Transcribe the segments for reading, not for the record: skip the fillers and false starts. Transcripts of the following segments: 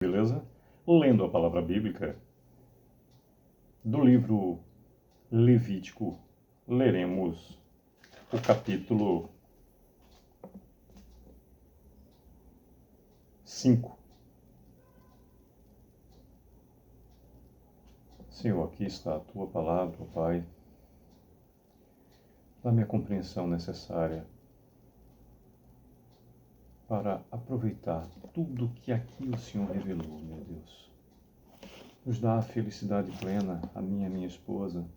Beleza? Lendo a palavra bíblica do livro Levítico, leremos o capítulo 5. Senhor, aqui está a tua palavra, ó Pai. Dá-me a compreensão necessária para aproveitar tudo que aqui o Senhor revelou, meu Deus. Nos dá a felicidade plena, a mim e a minha esposa,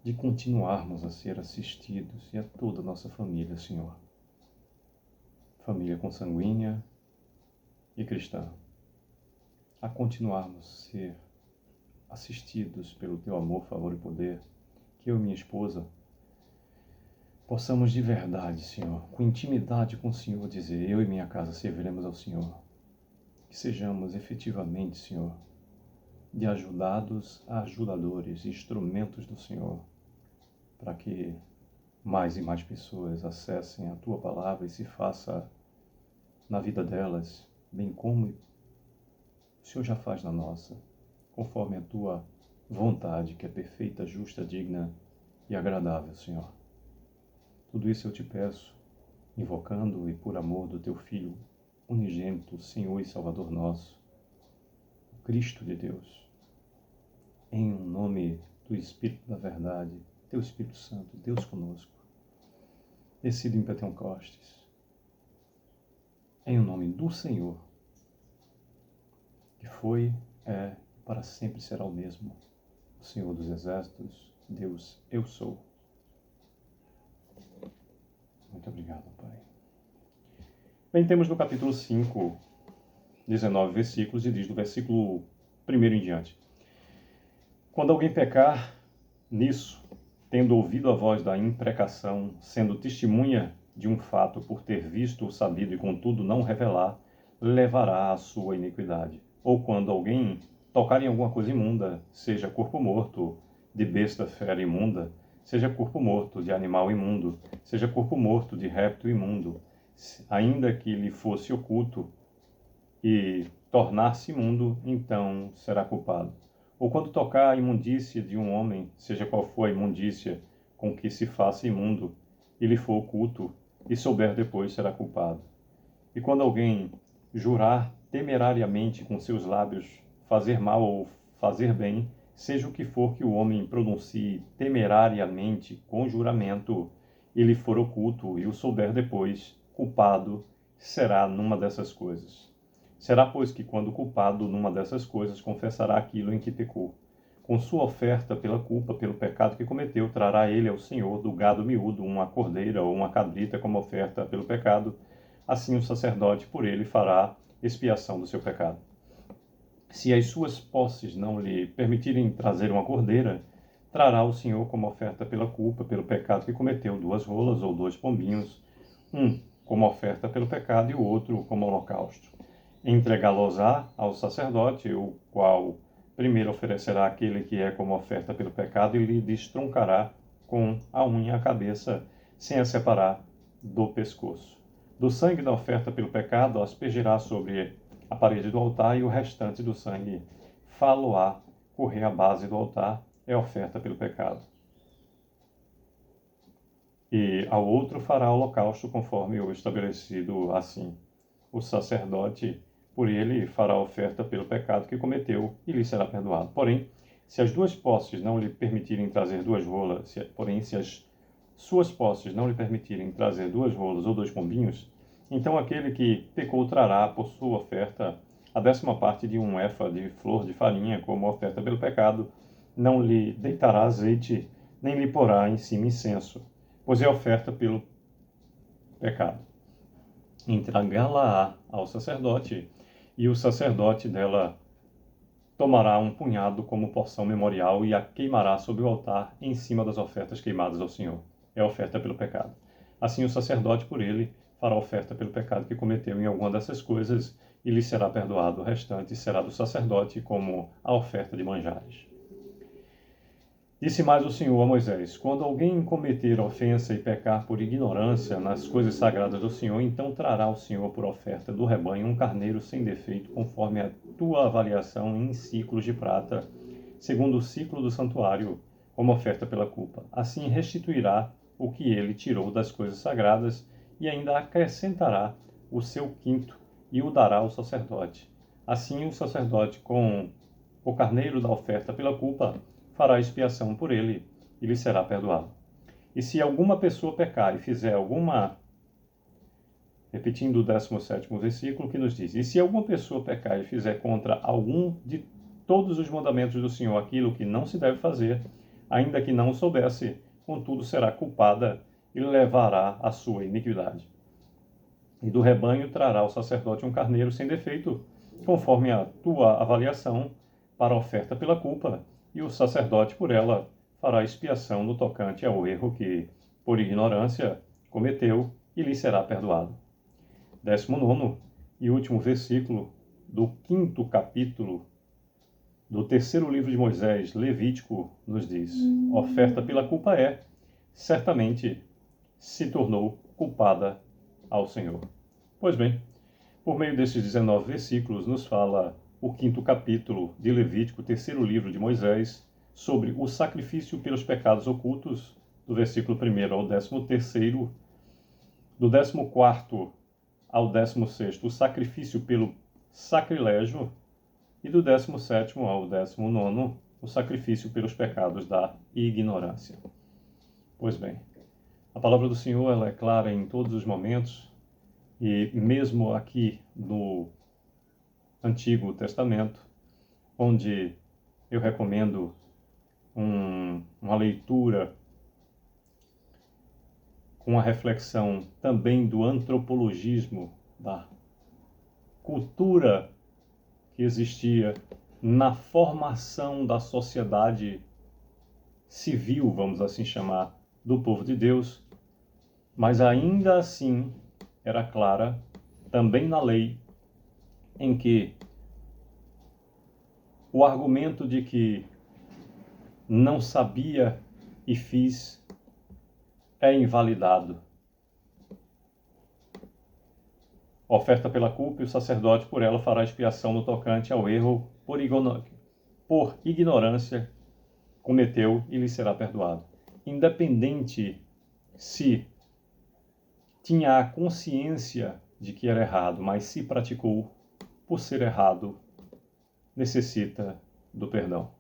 de continuarmos a ser assistidos e a toda a nossa família, Senhor. Família consanguínea e cristã. A continuarmos a ser assistidos pelo Teu amor, favor e poder, que eu e minha esposa possamos de verdade, Senhor, com intimidade com o Senhor, dizer: eu e minha casa serviremos ao Senhor. Que sejamos efetivamente, Senhor, de ajudados a ajudadores, instrumentos do Senhor, para que mais e mais pessoas acessem a Tua palavra e se faça na vida delas, bem como o Senhor já faz na nossa, conforme a Tua vontade, que é perfeita, justa, digna e agradável, Senhor. Tudo isso eu te peço, invocando e por amor do Teu Filho unigênito, Senhor e Salvador nosso, Cristo de Deus, em nome do Espírito da Verdade, Teu Espírito Santo, Deus conosco, descido em Pentecostes, em nome do Senhor, que foi, é, para sempre será o mesmo, o Senhor dos Exércitos, Deus, eu sou. Muito obrigado, Pai. Bem, temos no capítulo 5, 19 versículos, e diz do versículo 1 em diante: quando alguém pecar nisso, tendo ouvido a voz da imprecação, sendo testemunha de um fato por ter visto ou sabido e contudo não revelar, levará a sua iniquidade. Ou quando alguém tocar em alguma coisa imunda, seja corpo morto, de besta fera imunda, seja corpo morto de animal imundo, seja corpo morto de réptil imundo, ainda que lhe fosse oculto e tornar-se imundo, então será culpado. Ou quando tocar a imundícia de um homem, seja qual for a imundícia com que se faça imundo, e lhe for oculto, e souber depois, será culpado. E quando alguém jurar temerariamente com seus lábios fazer mal ou fazer bem, seja o que for que o homem pronuncie temerariamente com juramento, e lhe for oculto, e o souber depois, culpado será numa dessas coisas. Será, pois, que quando culpado numa dessas coisas, confessará aquilo em que pecou. Com sua oferta pela culpa, pelo pecado que cometeu, trará ele ao Senhor do gado miúdo uma cordeira ou uma cabrita como oferta pelo pecado. Assim o sacerdote por ele fará expiação do seu pecado. Se as suas posses não lhe permitirem trazer uma cordeira, trará o Senhor como oferta pela culpa, pelo pecado que cometeu, 2 rolas ou 2 pombinhos, um como oferta pelo pecado e o outro como holocausto. Entregá-los-á ao sacerdote, o qual primeiro oferecerá aquele que é como oferta pelo pecado e lhe destroncará com a unha a cabeça, sem a separar do pescoço. Do sangue da oferta pelo pecado aspergirá sobre a parede do altar, e o restante do sangue fá-lo-á correr à base do altar, é oferta pelo pecado. E ao outro fará holocausto conforme o estabelecido assim. O sacerdote por ele fará oferta pelo pecado que cometeu e lhe será perdoado. Porém, se as duas posses não lhe permitirem trazer 2 rolas, se as suas posses não lhe permitirem trazer 2 rolas ou 2 pombinhos, então aquele que pecou trará por sua oferta a 10ª parte de um efa de flor de farinha como oferta pelo pecado, não lhe deitará azeite, nem lhe porá em cima incenso, pois é oferta pelo pecado. Entregá-la-á ao sacerdote, e o sacerdote dela tomará um punhado como porção memorial e a queimará sobre o altar em cima das ofertas queimadas ao Senhor. É oferta pelo pecado. Assim o sacerdote por ele fará oferta pelo pecado que cometeu em alguma dessas coisas e lhe será perdoado. O restante será do sacerdote como a oferta de manjares. Disse mais o Senhor a Moisés: quando alguém cometer ofensa e pecar por ignorância nas coisas sagradas do Senhor, então trará o Senhor por oferta do rebanho um carneiro sem defeito, conforme a tua avaliação em ciclos de prata, segundo o ciclo do santuário, como oferta pela culpa. Assim restituirá o que ele tirou das coisas sagradas e ainda acrescentará o seu quinto e o dará ao sacerdote. Assim o sacerdote, com o carneiro da oferta pela culpa, fará expiação por ele e lhe será perdoado. E se alguma pessoa pecar e fizer alguma... Repetindo o 17º versículo que nos diz: e se alguma pessoa pecar e fizer contra algum de todos os mandamentos do Senhor aquilo que não se deve fazer, ainda que não soubesse, contudo será culpada e levará a sua iniquidade. E do rebanho trará o sacerdote um carneiro sem defeito, conforme a tua avaliação, para a oferta pela culpa, e o sacerdote por ela fará expiação no tocante ao erro que, por ignorância, cometeu, e lhe será perdoado. 19º e último versículo do 5º capítulo do 3º livro de Moisés, Levítico, nos diz: oferta pela culpa certamente se tornou culpada ao Senhor. Pois bem, por meio desses 19 versículos, nos fala o 5º capítulo de Levítico, 3º livro de Moisés, sobre o sacrifício pelos pecados ocultos, do versículo 1º ao 13º, do 14º ao 16º, o sacrifício pelo sacrilégio, e do 17º ao 19º, o sacrifício pelos pecados da ignorância. Pois bem, a palavra do Senhor ela é clara em todos os momentos, e mesmo aqui no Antigo Testamento, onde eu recomendo uma leitura com a reflexão também do antropologismo, da cultura que existia na formação da sociedade civil, vamos assim chamar, do povo de Deus, mas ainda assim era clara também na lei em que o argumento de que não sabia e fiz é invalidado. Oferta pela culpa, e o sacerdote por ela fará expiação no tocante ao erro por ignorância cometeu e lhe será perdoado. Independente se tinha a consciência de que era errado, mas se praticou por ser errado, necessita do perdão.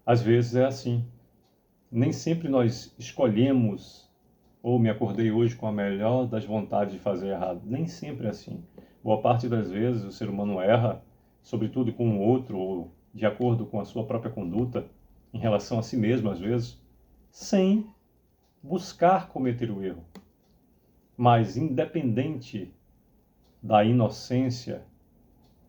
Às vezes é assim. Nem sempre nós escolhemos ou me acordei hoje com a melhor das vontades de fazer errado. Nem sempre é assim. Boa parte das vezes o ser humano erra, sobretudo com o outro, ou de acordo com a sua própria conduta, em relação a si mesmo, às vezes, sem buscar cometer o erro. Mas, independente da inocência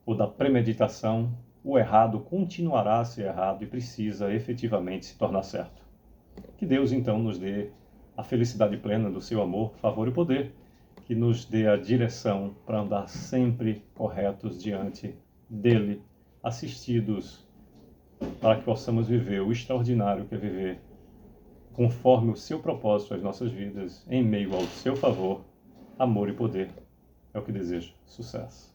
ou da premeditação, o errado continuará a ser errado e precisa efetivamente se tornar certo. Que Deus, então, nos dê a felicidade plena do seu amor, favor e poder, que nos dê a direção para andar sempre corretos diante dele, assistidos, para que possamos viver o extraordinário que é viver conforme o seu propósito às nossas vidas, em meio ao seu favor, amor e poder. É o que desejo. Sucesso.